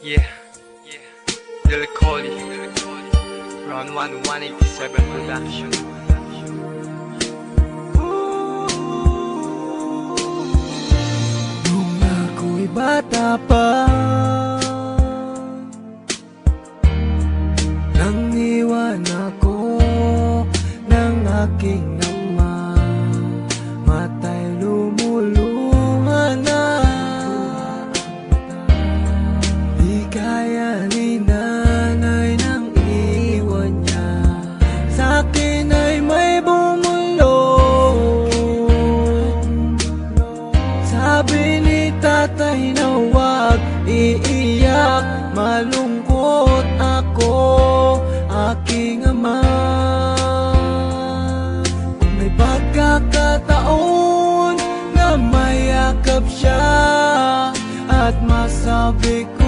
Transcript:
Yeah, Lil Collie, Round 1 187 Production. Nung ako'y bata pa, nang iwan ako ng aking ama, mata'y lumuluha na. Di kaya ni nanay nang iwan niya, sa'kin ay may bumulong. Sabi ni tatay na huwag iiyak, malungkot ako, aking ama. Kung may pagkakataon na mayakap siya at masabi ko